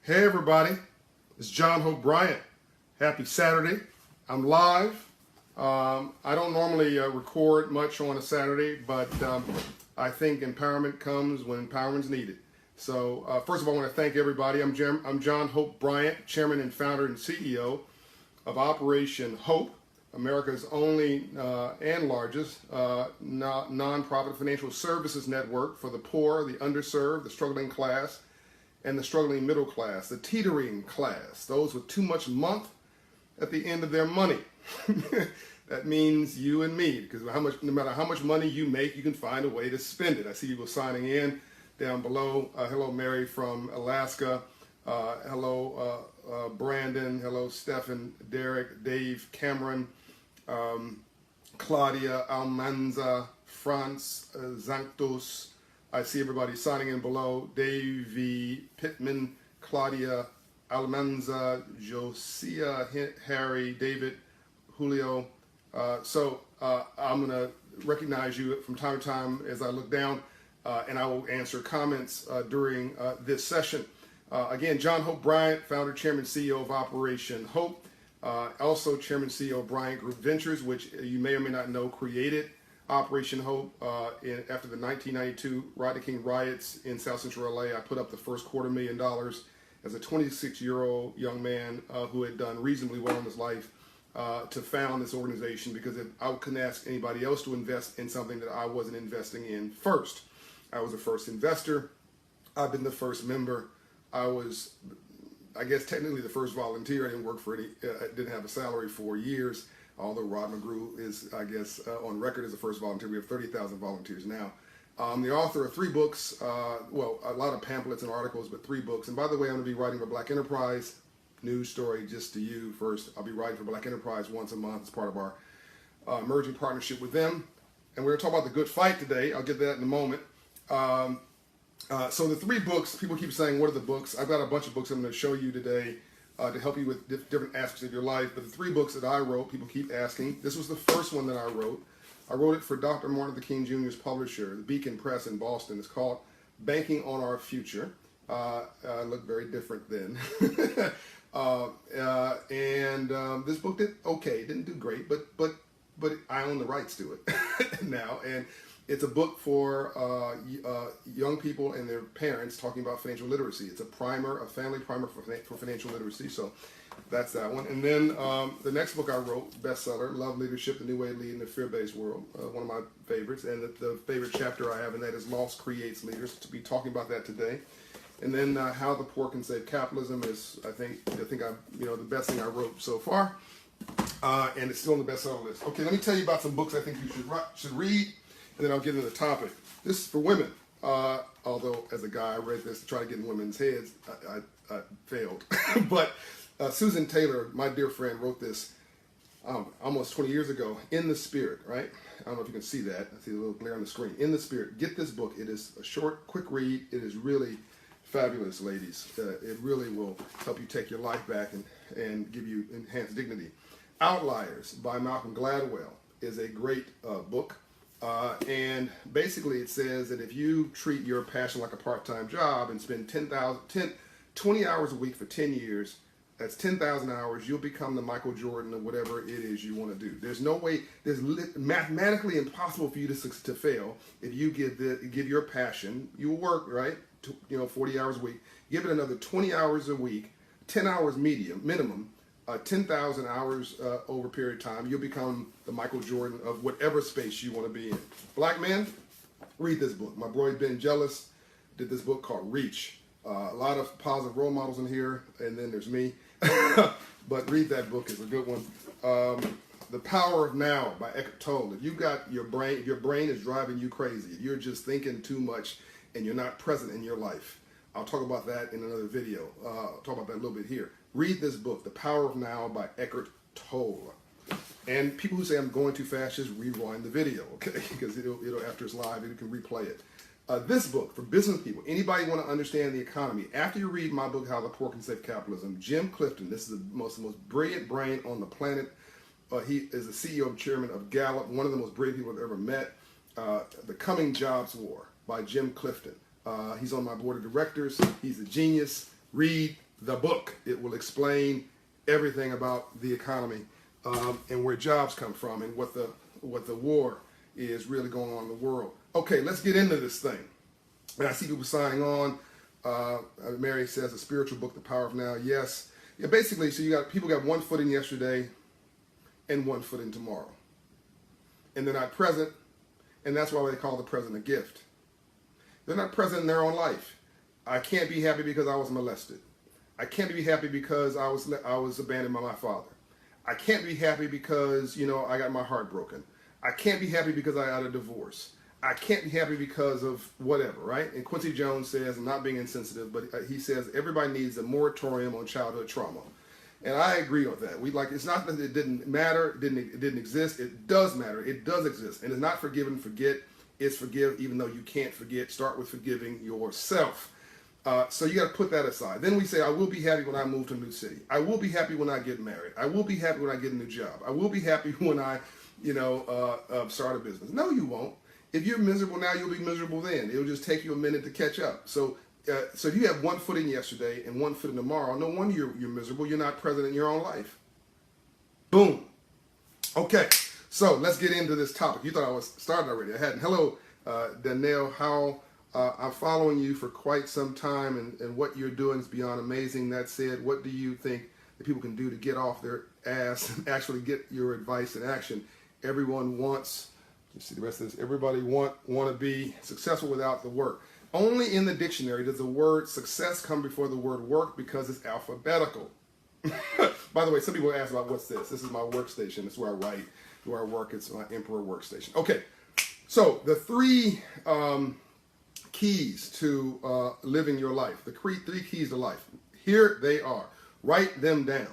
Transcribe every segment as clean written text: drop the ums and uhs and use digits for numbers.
Hey everybody, it's John Hope Bryant. Happy Saturday. I'm live. I don't normally record much on a Saturday, but I think empowerment comes when empowerment's needed. So first of all, I want to thank everybody. I'm John Hope Bryant, Chairman and Founder and CEO of Operation Hope, America's only and largest nonprofit financial services network for the poor, the underserved, the struggling class, and the struggling middle class, the teetering class, those with too much month at the end of their money. That means you and me, because no matter how much money you make, you can find a way to spend it. I see people signing in down below. Hello, Mary from Alaska. Hello, Brandon. Hello, Stephen, Derek, Dave, Cameron, Claudia, Almanza, France, Zanctos. I see everybody signing in below. Davey, Pittman, Claudia, Almanza, Josiah, Harry, David, Julio. So I'm going to recognize you from time to time as I look down, and I will answer comments during this session. Again, John Hope Bryant, founder, chairman, CEO of Operation Hope. Also chairman, CEO of Bryant Group Ventures, which you may or may not know created Operation Hope after the 1992 Rodney King riots in South Central LA. I put up the first $250,000 as a 26-year-old young man who had done reasonably well in his life to found this organization, because I couldn't ask anybody else to invest in something that I wasn't investing in first. I was the first investor. I've been the first member. I was, I guess, technically the first volunteer. I didn't work for any, didn't have a salary for years. Although Rod McGrew is, I guess, on record as the first volunteer. We have 30,000 volunteers now. I'm the author of 3 books, well, a lot of pamphlets and articles, but 3 books. And by the way, I'm going to be writing for Black Enterprise. News story just to you first. I'll be writing for Black Enterprise once a month as part of our emerging partnership with them. And we're going to talk about the good fight today. I'll get to that in a moment. So the 3 books, people keep saying, what are the books? I've got a bunch of books I'm going to show you today to help you with different aspects of your life. But the 3 books that I wrote, people keep asking. This was the first one that I wrote. I wrote it for Dr. Martin Luther King Jr.'s publisher, the Beacon Press in Boston. It's called Banking on Our Future. I looked very different then. This book did okay. It didn't do great, but I own the rights to it now. And it's a book for young people and their parents talking about financial literacy. It's a primer, a family primer for financial literacy. So that's that one. And then the next book I wrote, bestseller, Love Leadership, The New Way of Leading the Fear-Based World, one of my favorites. And the favorite chapter I have in that is Loss Creates Leaders. To be talking about that today. And then How the Poor Can Save Capitalism is, I think the best thing I wrote so far. And it's still on the bestseller list. Okay, let me tell you about some books I think you should read. And then I'll get into the topic. This is for women. Although, as a guy, I read this to try to get in women's heads. I failed. But Susan Taylor, my dear friend, wrote this almost 20 years ago, In the Spirit, right? I don't know if you can see that. I see a little glare on the screen. In the Spirit. Get this book. It is a short, quick read. It is really fabulous, ladies. It really will help you take your life back and give you enhanced dignity. Outliers by Malcolm Gladwell is a great book. And basically it says that if you treat your passion like a part-time job and spend 20 hours a week for 10 years, that's 10,000 hours, you'll become the Michael Jordan of whatever it is you want to do. There's no way, mathematically impossible for you to fail if you give your passion, you work, right, 40 hours a week, give it another 20 hours a week, 10 hours minimum, 10,000 hours over a period of time, you'll become the Michael Jordan of whatever space you want to be in. Black men, read this book. My boy Ben Jealous did this book called Reach. A lot of positive role models in here, and then there's me. But read that book, it's a good one. The Power of Now by Eckhart Tolle. If you've got your brain is driving you crazy, if you're just thinking too much and you're not present in your life, I'll talk about that in another video. I'll talk about that a little bit here. Read this book, The Power of Now by Eckhart Tolle. And people who say I'm going too fast, just rewind the video, okay? Because it'll after it's live, you can replay it. This book for business people, anybody want to understand the economy, after you read my book, How the Poor Can Save Capitalism, Jim Clifton, this is the most brilliant brain on the planet. He is the CEO and chairman of Gallup, one of the most brilliant people I've ever met. The Coming Jobs War by Jim Clifton. He's on my board of directors. He's a genius. Read the book. It will explain everything about the economy and where jobs come from and what the war is really going on in the world. Okay, let's get into this thing. And I see people signing on. Mary says a spiritual book, The Power of Now. Yes. Yeah, basically, so you got people got 1 foot in yesterday and 1 foot in tomorrow. And they're not present, and that's why they call the present a gift. They're not present in their own life. I can't be happy because I was molested. I can't be happy because I was abandoned by my father. I can't be happy because, I got my heart broken. I can't be happy because I got a divorce. I can't be happy because of whatever, right? And Quincy Jones says, I'm not being insensitive, but he says everybody needs a moratorium on childhood trauma. And I agree with that. It's not that it didn't matter, it didn't exist. It does matter. It does exist. And it's not forgive and forget. It's forgive even though you can't forget. Start with forgiving yourself. So you got to put that aside. Then we say, I will be happy when I move to a new city. I will be happy when I get married. I will be happy when I get a new job. I will be happy when I, start a business. No, you won't. If you're miserable now, you'll be miserable then. It'll just take you a minute to catch up. So if you have 1 foot in yesterday and 1 foot in tomorrow, no wonder you're miserable. You're not present in your own life. Boom. Okay, so let's get into this topic. You thought I was started already. I hadn't. Hello, Danielle. How I'm following you for quite some time, and what you're doing is beyond amazing. That said, what do you think that people can do to get off their ass and actually get your advice in action? Everyone wants, let's see the rest of this, everybody want to be successful without the work. Only in the dictionary does the word success come before the word work because it's alphabetical. By the way, some people ask about what's this. This is my workstation. It's where I write, where I work. It's my Emperor workstation. Okay, so the three keys to living your life, the three keys to life. Here they are. Write them down.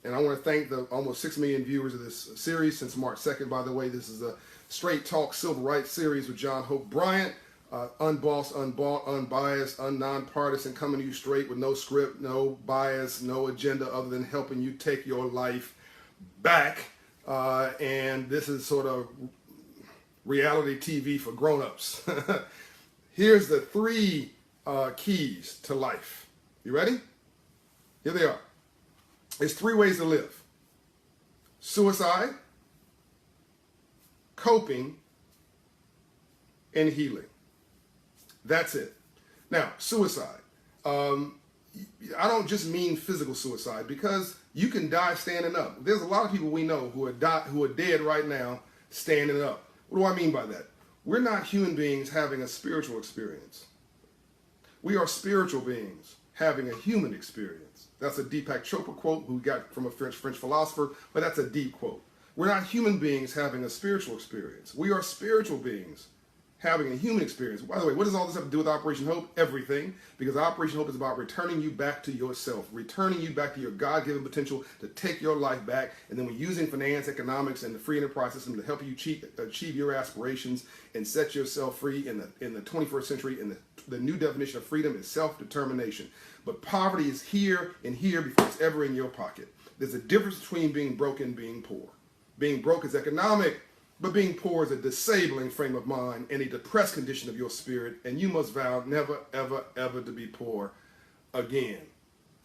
And I want to thank the almost 6 million viewers of this series since March 2nd. By the way, this is a Straight Talk Civil Rights series with John Hope Bryant. Unbossed, unbiased, nonpartisan, coming to you straight with no script, no bias, no agenda other than helping you take your life back. And this is sort of reality TV for grown-ups. Here's the 3 keys to life. You ready? Here they are. There's 3 ways to live: suicide, coping, and healing. That's it. Now, suicide. I don't just mean physical suicide, because you can die standing up. There's a lot of people we know who are dead right now standing up. What do I mean by that? We're not human beings having a spiritual experience. We are spiritual beings having a human experience. That's a Deepak Chopra quote who we got from a French philosopher, but that's a deep quote. We're not human beings having a spiritual experience. We are spiritual beings having a human experience. By the way, what does all this have to do with Operation Hope? Everything. Because Operation Hope is about returning you back to yourself, returning you back to your God-given potential to take your life back, and then we're using finance, economics, and the free enterprise system to help you achieve your aspirations and set yourself free in the 21st century. And the new definition of freedom is self-determination. But poverty is here and here before it's ever in your pocket. There's a difference between being broke and being poor. Being broke is economic, but being poor is a disabling frame of mind and a depressed condition of your spirit, and you must vow never, ever, ever to be poor again.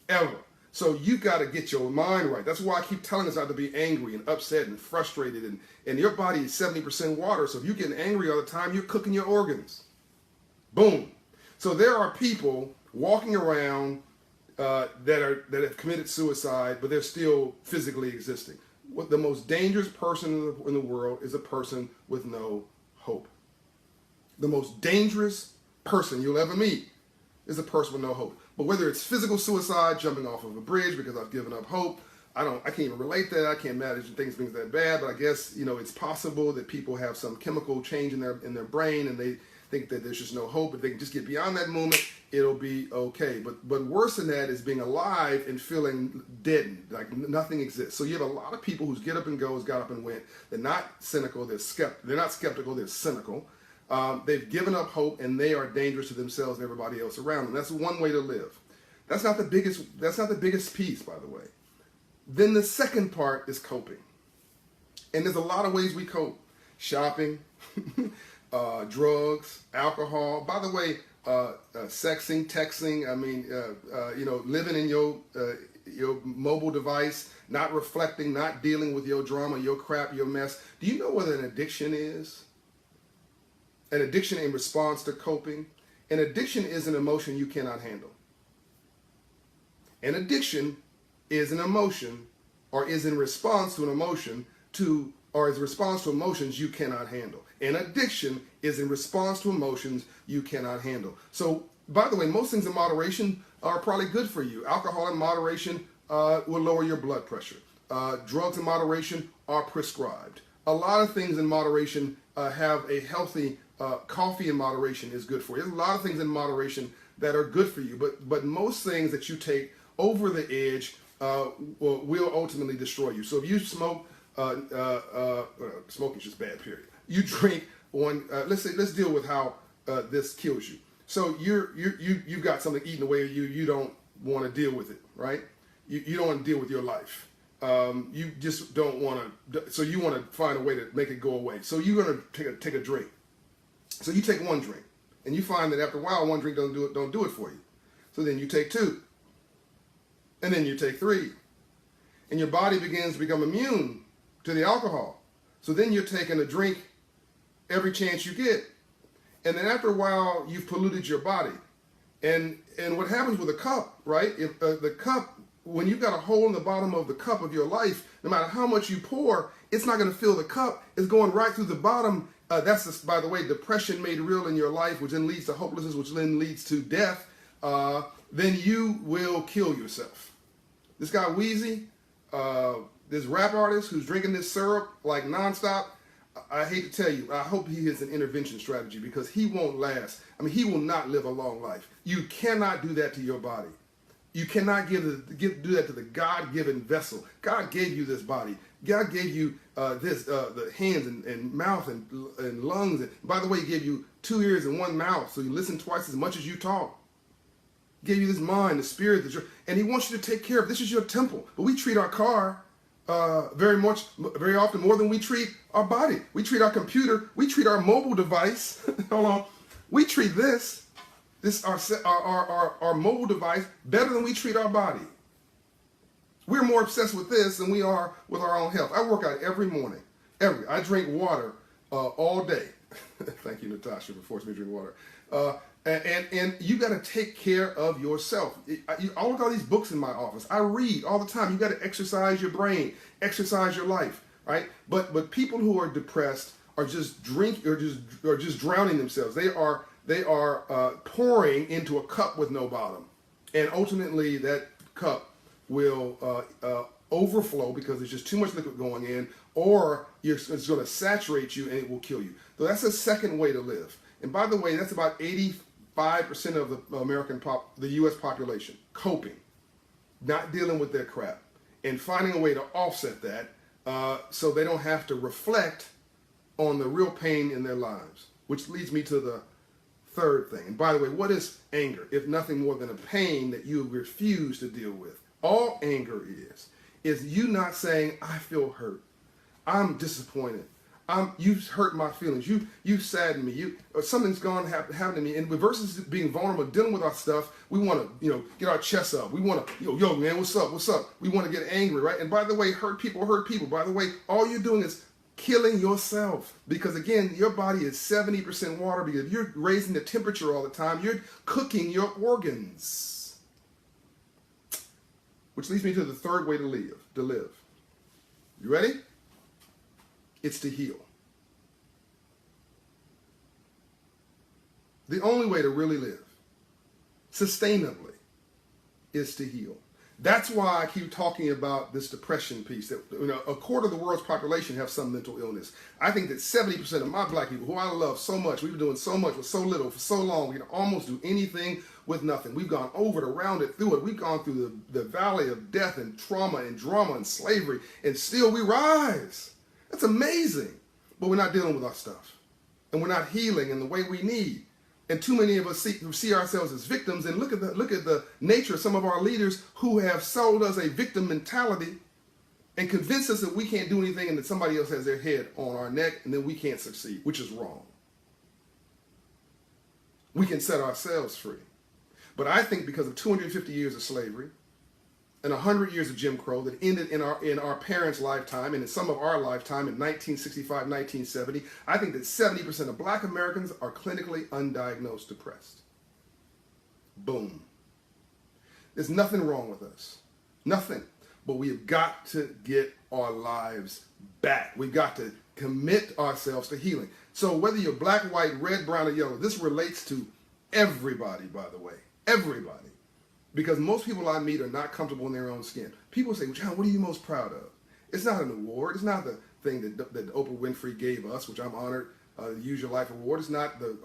Ever. So you got to get your mind right. That's why I keep telling us not to be angry and upset and frustrated, and your body is 70% water, so if you're getting angry all the time, you're cooking your organs. Boom. So there are people walking around that have committed suicide, but they're still physically existing. What the most dangerous person in the world is a person with no hope. The most dangerous person you'll ever meet is a person with no hope. But whether it's physical suicide, jumping off of a bridge because I've given up hope, I can't even relate that. I can't imagine things that bad, but I guess, it's possible that people have some chemical change in their brain and they think that there's just no hope. If they can just get beyond that moment, it'll be okay. But worse than that is being alive and feeling deadened, like nothing exists. So you have a lot of people whose get up and goes, got up and went. They're not cynical. They're not skeptical. They're cynical. They've given up hope, and they are dangerous to themselves and everybody else around them. That's one way to live. That's not the biggest piece, by the way. Then the second part is coping. And there's a lot of ways we cope. Shopping, drugs, alcohol. By the way, sexing, texting. I mean, living in your mobile device, not reflecting, not dealing with your drama, your crap, your mess. Do you know what an addiction is? An addiction in response to coping. An addiction is an emotion you cannot handle. An addiction is an emotion, or is in response to an emotion or is a response to emotions you cannot handle. An addiction is in response to emotions you cannot handle. So, by the way, most things in moderation are probably good for you. Alcohol in moderation will lower your blood pressure. Drugs in moderation are prescribed. A lot of things in moderation have a healthy, coffee in moderation is good for you. There's a lot of things in moderation that are good for you, but most things that you take over the edge will ultimately destroy you. So if you smoke, smoking is just bad, period. You drink one, let's deal with how this kills you. So you've got something eating away at you, you don't want to deal with it, right? You don't want to deal with your life. You just don't want to, so you want to find a way to make it go away. So you're going to take a drink. So you take one drink, and you find that after a while, one drink don't do it for you. So then you take two, and then you take three, and your body begins to become immune to the alcohol. So then you're taking a drink every chance you get, and then after a while, you've polluted your body. And what happens with a cup, right? If the cup, when you've got a hole in the bottom of the cup of your life, no matter how much you pour, it's not going to fill the cup. It's going right through the bottom. That's, by the way, depression made real in your life, which then leads to hopelessness, which then leads to death. Then you will kill yourself. This guy Wheezy, this rap artist who's drinking this syrup like nonstop, I hate to tell you, I hope he has an intervention strategy, because he won't last. I mean, he will not live a long life. You cannot do that to your body. You cannot do that to the God-given vessel. God gave you this body. God gave you the hands and mouth and lungs. And by the way, he gave you 2 ears and 1 mouth, so you listen twice as much as you talk. He gave you this mind, the spirit, and he wants you to take care of. This is your temple. But we treat our car very often more than we treat our body. We treat our computer. We treat our mobile device. Hold on. We treat this our mobile device better than we treat our body. We're more obsessed with this than we are with our own health. I work out every morning. I drink water all day. Thank you, Natasha, for forcing me to drink water. And you got to take care of yourself. I look at all these books in my office. I read all the time. You got to exercise your brain, exercise your life, right? But people who are depressed are just just drowning themselves. They are pouring into a cup with no bottom, and ultimately that cup will overflow because there's just too much liquid going in, or it's going to saturate you and it will kill you. So that's a second way to live. And by the way, that's about 85% of the U.S. population coping, not dealing with their crap, and finding a way to offset that so they don't have to reflect on the real pain in their lives. Which leads me to the third thing. And by the way, what is anger? If nothing more than a pain that you refuse to deal with. All anger is you not saying, I feel hurt. I'm disappointed. You've hurt my feelings. You saddened me. Something's happened to me. And versus being vulnerable, dealing with our stuff, we want to, get our chests up. We want to, yo, man, what's up? What's up? We want to get angry, right? And by the way, hurt people. By the way, all you're doing is killing yourself. Because again, your body is 70% water. Because if you're raising the temperature all the time, you're cooking your organs. Which leads me to the third way to live. You ready? It's to heal. The only way to really live sustainably is to heal. That's why I keep talking about this depression piece. That a quarter of the world's population have some mental illness. I think that 70% of my black people, who I love so much, we've been doing so much with so little for so long, we can almost do anything with nothing. We've gone over it, around it, through it. We've gone through the valley of death and trauma and drama and slavery, and still we rise. That's amazing. But we're not dealing with our stuff. And we're not healing in the way we need. And too many of us see ourselves as victims. And look at the nature of some of our leaders who have sold us a victim mentality and convinced us that we can't do anything and that somebody else has their head on our neck and then we can't succeed, which is wrong. we can set ourselves free. But I think because of 250 years of slavery and 100 years of Jim Crow that ended in our parents' lifetime and in some of our lifetime in 1965, 1970, I think that 70% of black Americans are clinically undiagnosed depressed. Boom. There's nothing wrong with us. Nothing. But we have got to get our lives back. We've got to commit ourselves to healing. So whether you're black, white, red, brown, or yellow, this relates to everybody, by the way. Everybody. Because most people I meet are not comfortable in their own skin. People say, well, John, what are you most proud of? It's not an award. It's not the thing that Oprah Winfrey gave us, which I'm honored. The Use Your Life Award. It's not the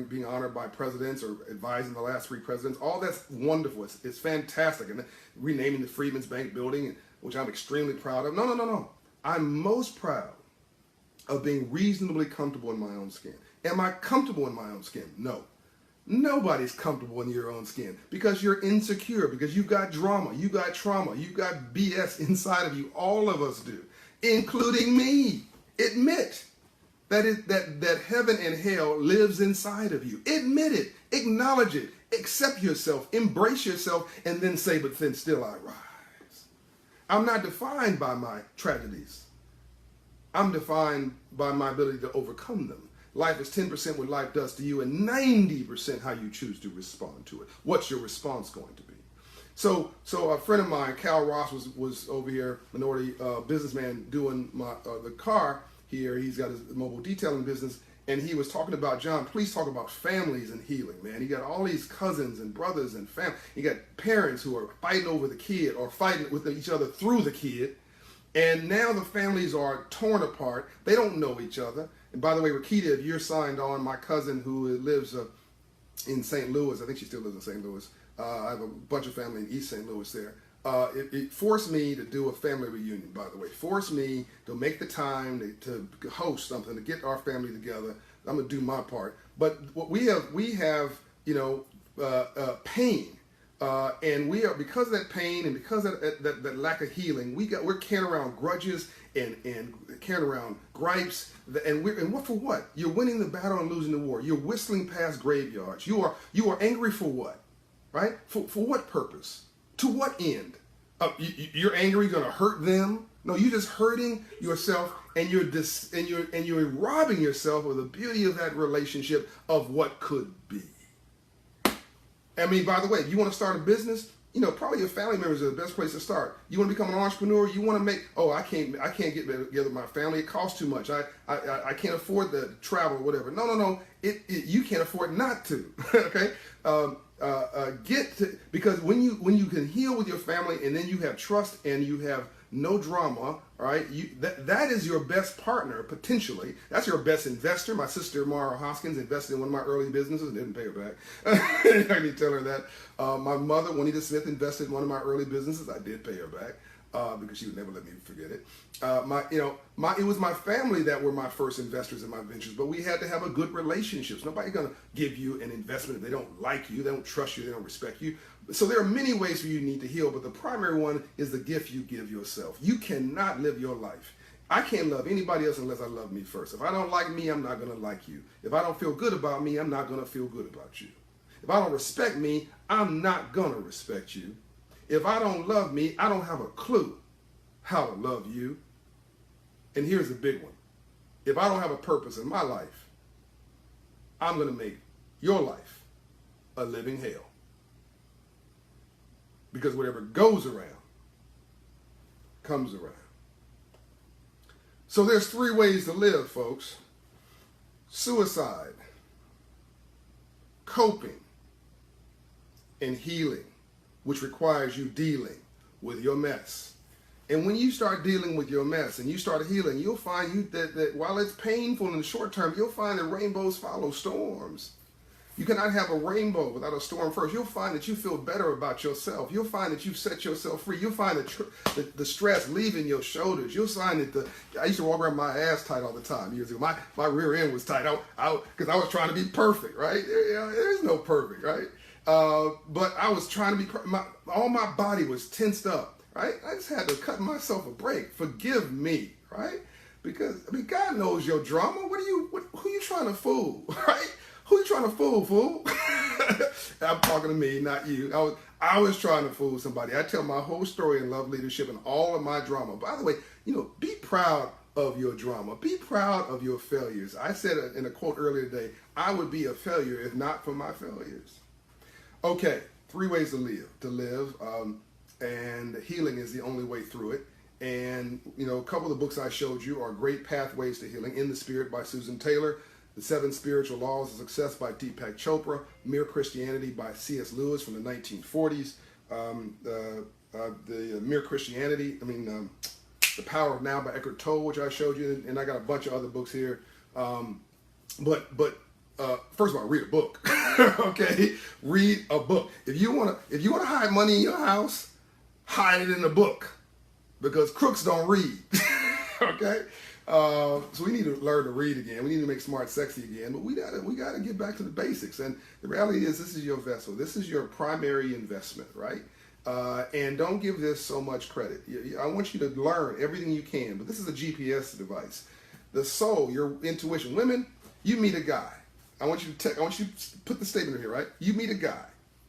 being honored by presidents or advising the last 3 presidents. All that's wonderful. It's fantastic. And renaming the Freedmen's Bank building, which I'm extremely proud of. No. I'm most proud of being reasonably comfortable in my own skin. Am I comfortable in my own skin? No. Nobody's comfortable in your own skin because you're insecure, because you've got drama, you got trauma, you got BS inside of you. All of us do, including me. Admit that heaven and hell lives inside of you. Admit it, acknowledge it, accept yourself, embrace yourself, and then say, but then still I rise. I'm not defined by my tragedies. I'm defined by my ability to overcome them. Life is 10% what life does to you and 90% how you choose to respond to it. What's your response going to be? So a friend of mine, Cal Ross, was over here, minority businessman, doing the car here. He's got his mobile detailing business, and he was talking about, John, please talk about families and healing, man. You got all these cousins and brothers and family. You got parents who are fighting over the kid or fighting with each other through the kid. And now the families are torn apart. They don't know each other. And by the way, Rakita, if you're signed on, my cousin who lives in St. Louis, I think she still lives in St. Louis. I have a bunch of family in East St. Louis there. It forced me to do a family reunion, by the way. Forced me to make the time to host something, to get our family together. I'm going to do my part. But what we have, pain. And we are, because of that pain and because of that lack of healing, we're carrying around grudges and carrying around gripes. And what for what? You're winning the battle and losing the war. You're whistling past graveyards. You are angry for what? Right? For what purpose? To what end? You're angry, going to hurt them? No, you're just hurting yourself, and you're robbing yourself of the beauty of that relationship of what could be. I mean, by the way, if you want to start a business, probably your family members are the best place to start. You want to become an entrepreneur, you want to make, I can't get together with my family. It costs too much. I can't afford the travel or whatever. No. You can't afford not to. Okay. Because when you can heal with your family and then you have trust and you have no drama, right? That is your best partner, potentially. That's your best investor. My sister, Mara Hoskins, invested in one of my early businesses and didn't pay her back. I need to tell her that. My mother, Juanita Smith, invested in one of my early businesses. I did pay her back because she would never let me forget it. It was my family that were my first investors in my ventures, but we had to have a good relationships. Nobody's going to give you an investment if they don't like you, they don't trust you, they don't respect you. So there are many ways for you need to heal, but the primary one is the gift you give yourself. You cannot live your life. I can't love anybody else unless I love me first. If I don't like me, I'm not going to like you. If I don't feel good about me, I'm not going to feel good about you. If I don't respect me, I'm not going to respect you. If I don't love me, I don't have a clue how to love you. And here's the big one. If I don't have a purpose in my life, I'm going to make your life a living hell. Because whatever goes around, comes around. So there's 3 ways to live, folks. Suicide, coping, and healing, which requires you dealing with your mess. And when you start dealing with your mess and you start healing, you'll find that while it's painful in the short term, you'll find that rainbows follow storms. You cannot have a rainbow without a storm first. You'll find that you feel better about yourself. You'll find that you've set yourself free. You'll find the stress leaving your shoulders. You'll find that I used to walk around my ass tight all the time years ago. My rear end was tight because I was trying to be perfect, right? There's no perfect, right? But I was trying to be all my body was tensed up, right? I just had to cut myself a break. Forgive me, right? Because God knows your drama. Who are you trying to fool, right? Who you trying to fool? I'm talking to me, not you. I was trying to fool somebody. I tell my whole story in Love Leadership and all of my drama. By the way, be proud of your drama. Be proud of your failures. I said in a quote earlier today, I would be a failure if not for my failures. Okay, 3 ways to live. And healing is the only way through it. And, a couple of the books I showed you are Great Pathways to Healing. In the Spirit by Susan Taylor. The 7 Spiritual Laws of Success by Deepak Chopra. Mere Christianity by C.S. Lewis from the 1940s. The Mere Christianity, The Power of Now by Eckhart Tolle, which I showed you. And I got a bunch of other books here. But first of all, read a book. Okay? Read a book. If you want to hide money in your house, hide it in a book. Because crooks don't read. Okay? So we need to learn to read again. We need to make smart sexy again. But we gotta get back to the basics. And the reality is, this is your vessel. This is your primary investment, right? And don't give this so much credit. I want you to learn everything you can. But this is a GPS device. The soul, your intuition. Women, you meet a guy. I want you to put the statement in here, right? You meet a guy.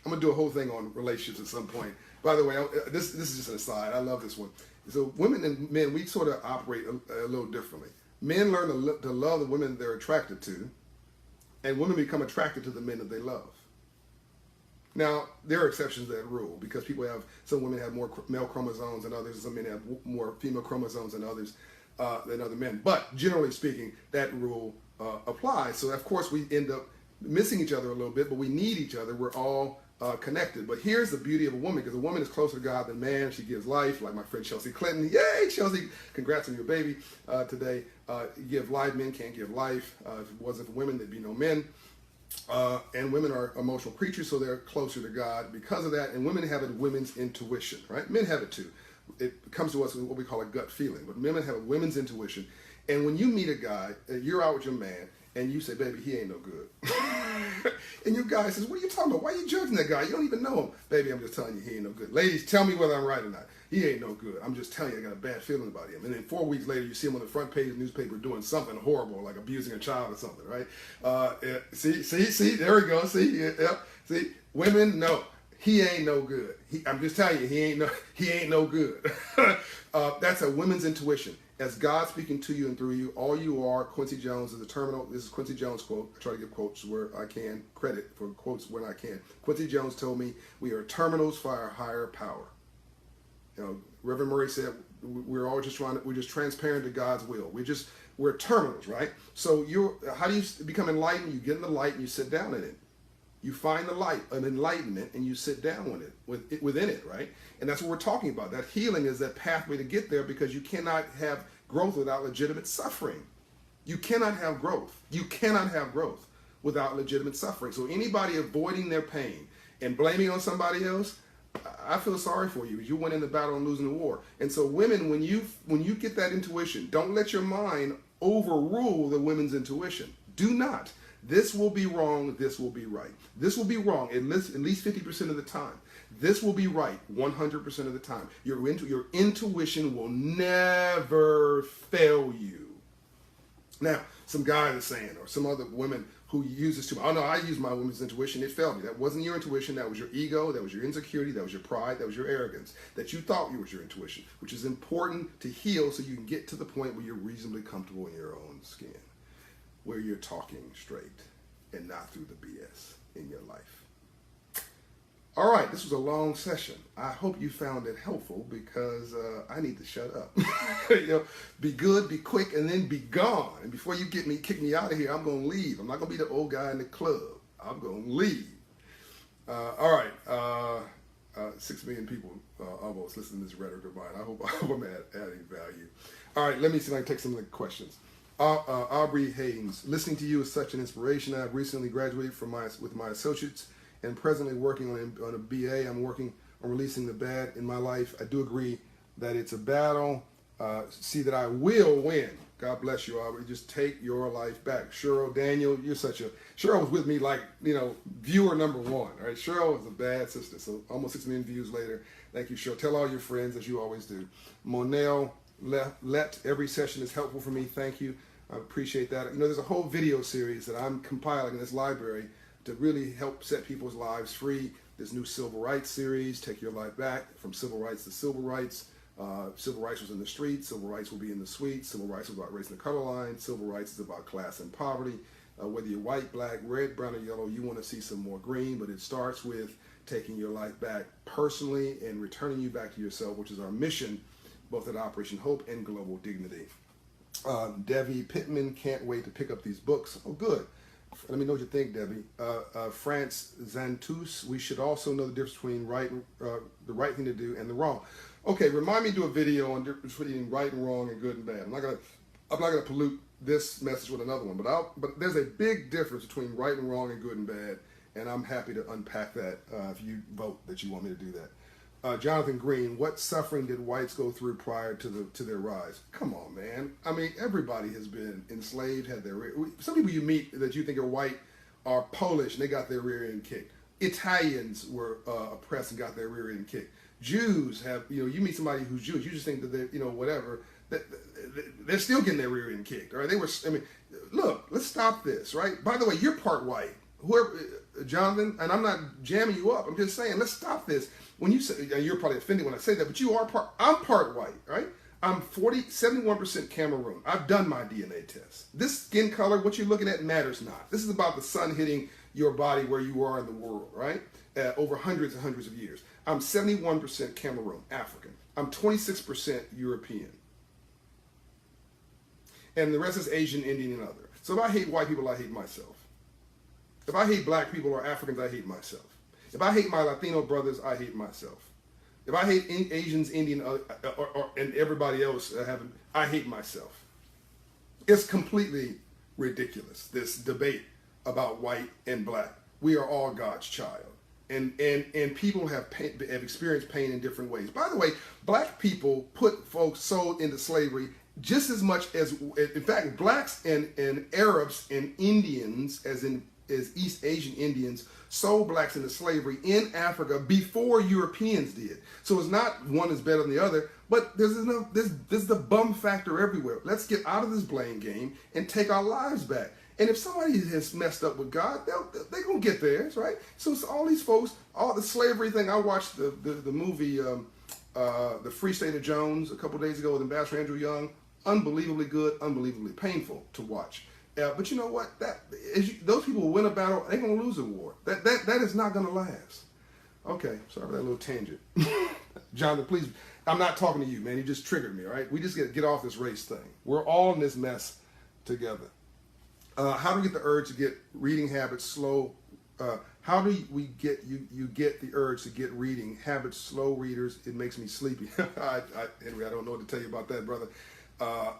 I'm gonna do a whole thing on relationships at some point. By the way, this is just an aside. I love this one. So women and men, we sort of operate a little differently. Men learn to love the women they're attracted to, and women become attracted to the men that they love. Now, there are exceptions to that rule, because some women have more male chromosomes than others, some men have more female chromosomes than others, than other men. But generally speaking, that rule applies. So of course we end up missing each other a little bit, but we need each other. We're all connected. But here's the beauty of a woman, because a woman is closer to God than man. She gives life, like my friend Chelsea Clinton. Yay, Chelsea! Congrats on your baby today. You give life. Men can't give life. If it wasn't for women, there'd be no men. And women are emotional creatures, so they're closer to God because of that. And women have a women's intuition, right? Men have it too. It comes to us with what we call a gut feeling, but women have a women's intuition. And when you meet a guy, you're out with your man, and you say, baby, he ain't no good. And your guy says, what are you talking about? Why are you judging that guy? You don't even know him. Baby, I'm just telling you, he ain't no good. Ladies, tell me whether I'm right or not. He ain't no good. I'm just telling you, I got a bad feeling about him. And then 4 weeks later, you see him on the front page of the newspaper doing something horrible, like abusing a child or something, right? See, there we go. See, women, no. He ain't no good. I'm just telling you, he ain't no good. That's a women's intuition. As God speaking to you and through you, all you are, Quincy Jones is a terminal. This is Quincy Jones' quote. I try to give quotes where I can, credit for quotes when I can. Quincy Jones told me, we are terminals for our higher power. Reverend Murray said, we're just transparent to God's will. We're terminals, right? So how do you become enlightened? You get in the light and you sit down in it. You find the light, an enlightenment, and you sit down within it, right? And that's what we're talking about. That healing is that pathway to get there, because you cannot have growth without legitimate suffering. You cannot have growth. You cannot have growth without legitimate suffering. So anybody avoiding their pain and blaming on somebody else, I feel sorry for you. You went in the battle and losing the war. And so women, when you get that intuition, don't let your mind overrule the women's intuition. Do not. This will be wrong. This will be right. This will be wrong at least 50% of the time. This will be right 100% of the time. Your intuition will never fail you. Now, some guys are saying, or some other women who use this too. Oh no, I use my women's intuition. It failed me. That wasn't your intuition. That was your ego. That was your insecurity. That was your pride. That was your arrogance. That you thought was your intuition, which is important to heal so you can get to the point where you're reasonably comfortable in your own skin, where you're talking straight and not through the BS in your life. All right, this was a long session. I hope you found it helpful, because I need to shut up. Be good, be quick, and then be gone. And before you kick me out of here, I'm going to leave. I'm not going to be the old guy in the club. I'm going to leave. All right, 6 million people almost listen to this rhetoric of mine. I hope I'm adding value. All right, let me see if I can take some of the questions. Aubrey Haynes, listening to you is such an inspiration. I've recently graduated with my associates and presently working on a BA. I'm working on releasing the bad in my life. I do agree that it's a battle. See that I will win. God bless you, Aubrey. Just take your life back. Cheryl, Daniel, Cheryl was with me like, viewer number 1, right? Cheryl was a bad sister. So almost 6 million views later. Thank you, Cheryl. Tell all your friends, as you always do. Monel, let every session is helpful for me. Thank you. I appreciate that. You know, there's a whole video series that I'm compiling in this library to really help set people's lives free. This new civil rights series, Take Your Life Back, from civil rights to civil rights. Civil rights was in the streets, civil rights will be in the suites, civil rights was about raising the color line, civil rights is about class and poverty. Whether you're white, black, red, brown, or yellow, you want to see some more green, but it starts with taking your life back personally and returning you back to yourself, which is our mission, both at Operation Hope and Global Dignity. Debbie Pittman, can't wait to pick up these books. Oh, good. Let me know what you think, Debbie. France Zantus, we should also know the difference between the right thing to do and the wrong. Okay, remind me to do a video on the difference between right and wrong and good and bad. I'm not gonna pollute this message with another one, but there's a big difference between right and wrong and good and bad, and I'm happy to unpack that if you vote that you want me to do that. Jonathan Green, what suffering did whites go through prior to their rise? Come on, man. I mean, everybody has been enslaved, had their some people you meet that you think are white are Polish and they got their rear end kicked. Italians were oppressed and got their rear end kicked. Jews have, you meet somebody who's Jewish, you just think that they're, whatever, that they're still getting their rear end kicked, right? Look, let's stop this, right? By the way, you're part white. Whoever, Jonathan, and I'm not jamming you up, I'm just saying, let's stop this. When you say, you're probably offended when I say that, but I'm part white, right? I'm 71% Cameroon. I've done my DNA test. This skin color, what you're looking at, matters not. This is about the sun hitting your body where you are in the world, right? Over hundreds and hundreds of years. I'm 71% Cameroon, African. I'm 26% European. And the rest is Asian, Indian, and other. So if I hate white people, I hate myself. If I hate black people or Africans, I hate myself. If I hate my Latino brothers, I hate myself. If I hate Asians, Indian, and everybody else, I hate myself. It's completely ridiculous, this debate about white and black. We are all God's child. And people have experienced pain in different ways. By the way, black people put folks sold into slavery just as much as, in fact, blacks and Arabs and Indians, as East Asian Indians, sold blacks into slavery in Africa before Europeans did. So it's not one is better than the other, but there's the bum factor everywhere. Let's get out of this blame game and take our lives back. And if somebody has messed up with God, they're going to get theirs, right? So it's all these folks, all the slavery thing. I watched the movie, The Free State of Jones, a couple days ago with Ambassador Andrew Young. Unbelievably good, unbelievably painful to watch. But you know what? Those people will win a battle, they're going to lose a war. That is not going to last. Okay, sorry for that little tangent. Jonathan, please, I'm not talking to you, man. You just triggered me, all right? We just get off this race thing. We're all in this mess together. How do we get the urge to get reading habits slow? How do we get you get the urge to get reading habits slow readers? It makes me sleepy. Henry, I don't know what to tell you about that, brother.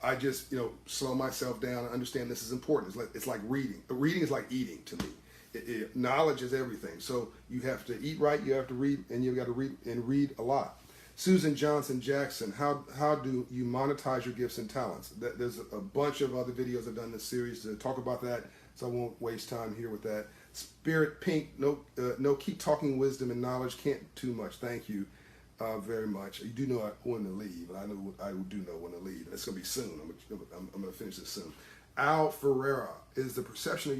I just slow myself down and understand this is important. It's like reading. Reading is like eating to me. Knowledge is everything. So you have to eat right, you have to read, and you've got to read a lot. Susan Johnson Jackson, how do you monetize your gifts and talents? There's a bunch of other videos I've done in this series to talk about that, so I won't waste time here with that. Spirit Pink, no, keep talking wisdom and knowledge, can't too much. Thank you very much. You do know when to leave, and I do know when to leave. It's going to be soon. I'm going to finish this soon. Al Ferreira, is the perception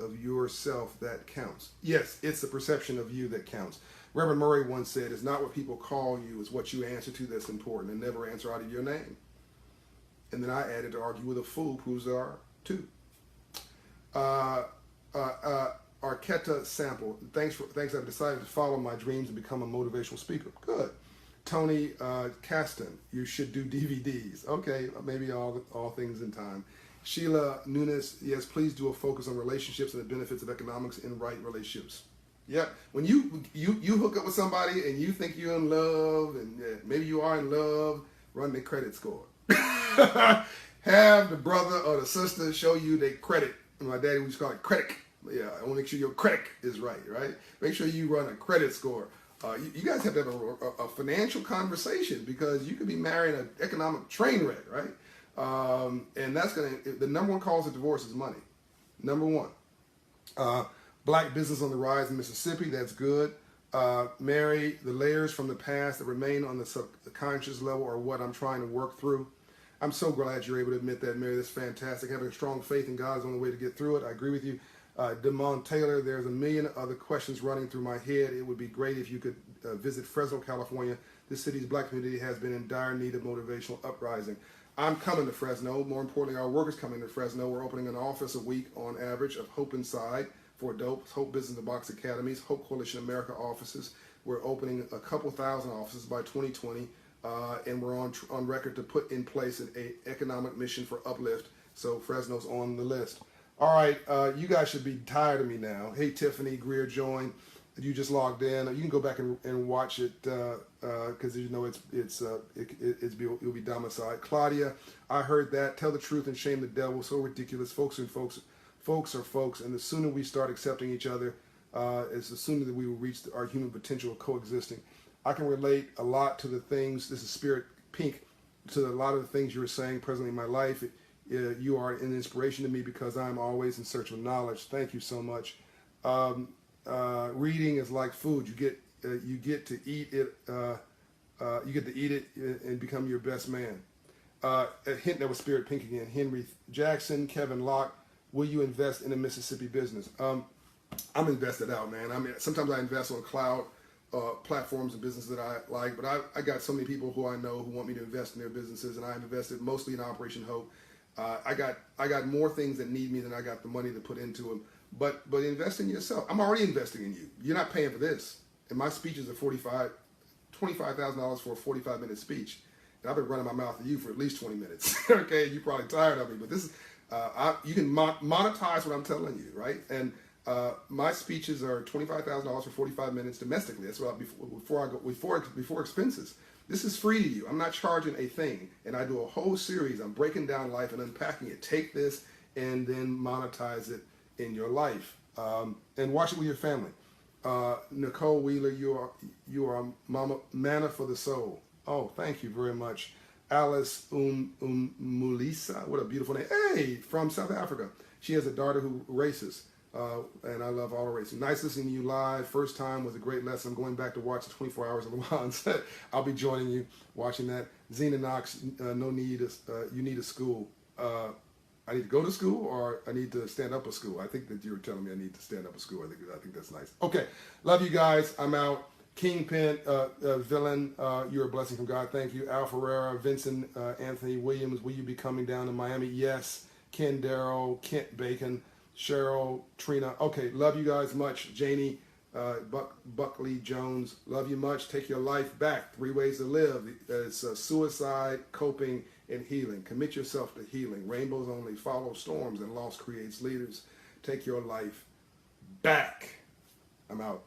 of yourself that counts? Yes, it's the perception of you that counts. Reverend Murray once said, it's not what people call you, it's what you answer to that's important, and never answer out of your name. And then I added, to argue with a fool proves there are two. Arquetta Sample, thanks, I've decided to follow my dreams and become a motivational speaker. Good. Tony Caston, you should do DVDs. Okay, maybe all things in time. Sheila Nunes, yes, please do a focus on relationships and the benefits of economics in right relationships. Yeah, when you hook up with somebody and you think you're in love, and maybe you are in love, run their credit score. Have the brother or the sister show you their credit. My daddy used to call it credit. Yeah, I want to make sure your credit is right? Make sure you run a credit score. You guys have to have a financial conversation, because you could be marrying an economic train wreck, right? And that's the number one cause of divorce is money. Number one. Black business on the rise in Mississippi, that's good. Mary, the layers from the past that remain on the subconscious level are what I'm trying to work through. I'm so glad you're able to admit that, Mary. That's fantastic. Having a strong faith in God is the only way to get through it. I agree with you. Demond Taylor, there's a million other questions running through my head. It would be great if you could visit Fresno, California. This city's black community has been in dire need of motivational uprising. I'm coming to Fresno. More importantly, our workers coming to Fresno. We're opening an office a week on average of Hope Inside for adults, Hope Business in the Box Academies, Hope Coalition America offices. We're opening a couple thousand offices by 2020, and we're on record to put in place an economic mission for uplift. So Fresno's on the list. All right, you guys should be tired of me now. Hey, Tiffany Greer joined. You just logged in. You can go back and watch it because you know you'll be domiciled. Claudia, I heard that. Tell the truth and shame the devil. So ridiculous. Folks are folks, and the sooner we start accepting each other, is the sooner that we will reach our human potential of coexisting. I can relate a lot to the things. This is Spirit Pink, to a lot of the things you were saying presently in my life. You are an inspiration to me because I'm always in search of knowledge. Thank you so much. Reading is like food. You get to eat it. You get to eat it and become your best man. A hint that was Spirit Pink again. Henry Jackson, Kevin Locke. Will you invest in a Mississippi business? I'm invested out, man. I mean, sometimes I invest on cloud platforms and businesses that I like, but I got so many people who I know who want me to invest in their businesses, and I've invested mostly in Operation Hope. I got more things that need me than I got the money to put into them. But invest in yourself. I'm already investing in you. You're not paying for this. And my speeches are $25,000 for a 45-minute speech. And I've been running my mouth at you for at least 20 minutes. Okay, you're probably tired of me, but this is you can monetize what I'm telling you, right? And my speeches are $25,000 for 45 minutes domestically. That's what before expenses. This is free to you. I'm not charging a thing. And I do a whole series. I'm breaking down life and unpacking it. Take this and then monetize it in your life. And watch it with your family. Nicole Wheeler, you are mama manna for the soul. Oh, thank you very much. Alice Mulisa, what a beautiful name. Hey, from South Africa. She has a daughter who races. And I love auto racing. Nice listening to you live. First time was a great lesson. I'm going back to watch the 24 Hours of Le Mans. I'll be joining you watching that. Zena Knox, no need. You need a school. I need to go to school, or I need to stand up a school. I think that you were telling me I need to stand up a school. I think that's nice. Okay, love you guys. I'm out. Kingpin, Villain, you're a blessing from God. Thank you. Al Ferreira, Vincent, Anthony Williams. Will you be coming down to Miami? Yes. Ken Darrow, Kent Bacon. Cheryl, Trina. Okay, love you guys much. Janie, Buckley Jones, love you much. Take your life back. 3 ways to live. It's suicide, coping, and healing. Commit yourself to healing. Rainbows only follow storms, and loss creates leaders. Take your life back. I'm out.